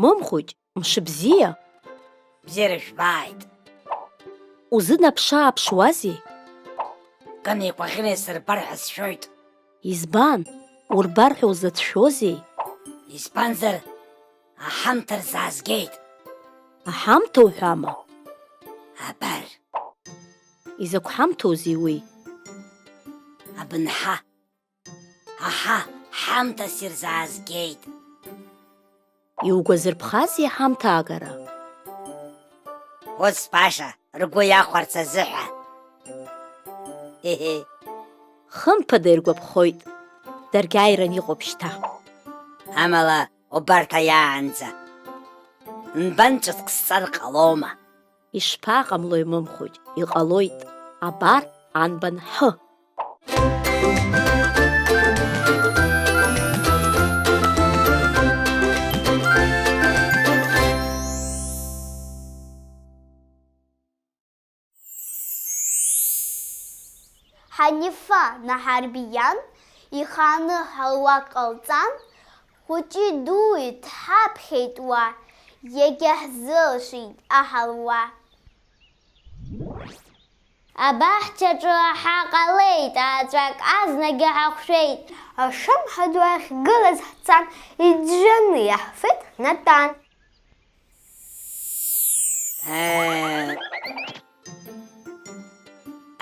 Мымхәыҷ, мшыбзиа. Бзиара жәбааит. Узынаԥшы-ааԥшуазеи? Кан еикәаӷьны исырбар ҳәа сшәоит. Избан? Урбар ҳәа узацәшәозеи? Избанзар, аҳамҭа рзаазгеит. Аҳамҭа уҳәама? Абар, Изакә ҳамҭоузеи уи? абынҳа. Аҳа, ҳамҭас ирзаазгеит. Иугәазырԥхазеи аҳамҭа агара? Ус баша, ргәы иахәарц азыҳәа. Хе-хе. Хымԥада иргәаԥхоит. Даргьы ааиран иҟоуп шьҭа. Амала, убарҭ аиаанӡа. Нбанҿыцк сцар ҟалома? Ишԥаҟамлои, Мымхәыҷ, иҟалоит. Абар анбан ҳы. Ҳанифа Наҳарбиан иханы ҳалуа ҟалҵан, хәыҷи дуи дҳаԥхьеит уа, иагьаҳзылшеит аҳалуа. Абаҳчаҿы ҳаҟалеит, аҵәак азнагьы ҳахәшәеит. Ашымҳа ду ахьгылаз ҳцан, иӡәӡәаны иаҳфеит Натан.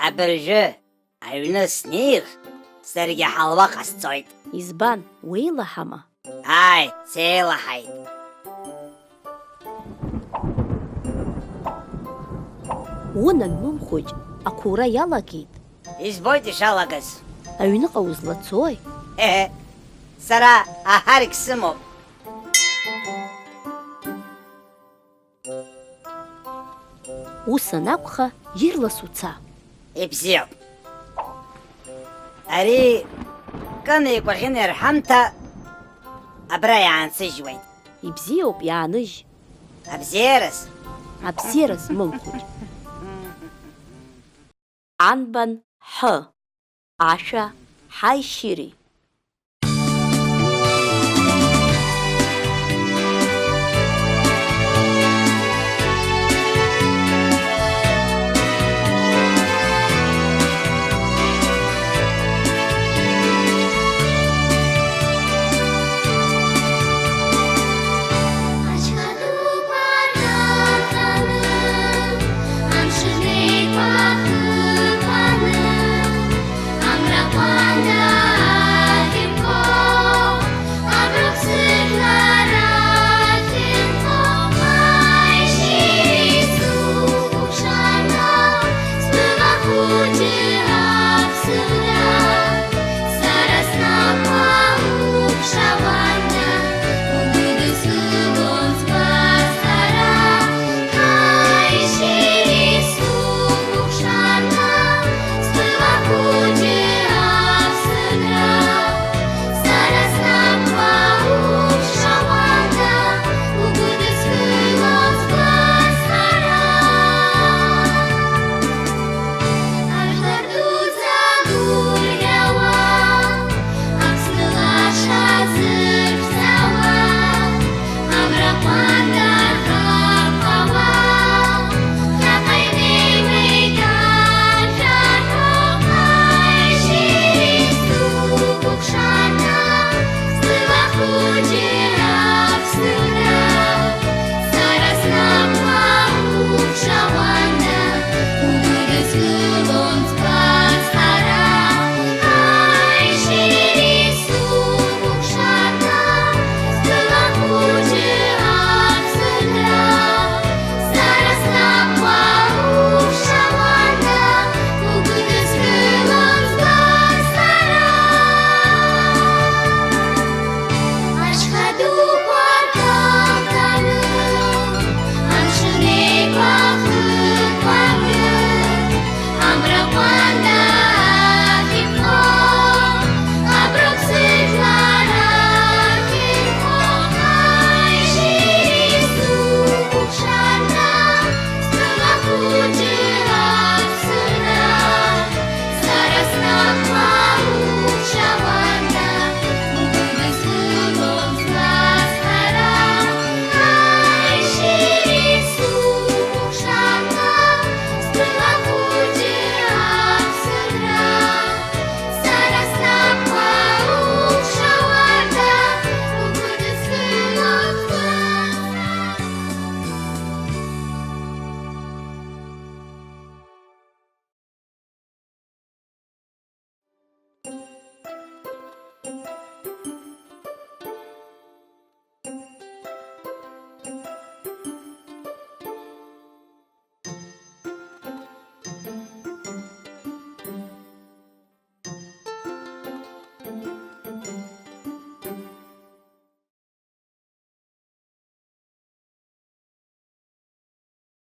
Абыржәы, аҩны снеир, саргьы ҳалуа ҟасҵоит. Избан, уеилаҳама? Ааи, сеилаҳаит. Унан, Мымхәыҷ, ақәура иалагеит. Избоит ишалагаз. Аҩныҟа узлацои? Сара аҳарик сымоуп. Ус анакәха, ирлас уца. Ибзиоуп. Ари кан еикәаӷьын ирҳамҭа абра иаансыжьуеит. Ибзиоуп, иааныжь. Абзиараз. Абзиараз, Мымхәыҷ. Анбан ҳы. Ашәа ҳаишьыри.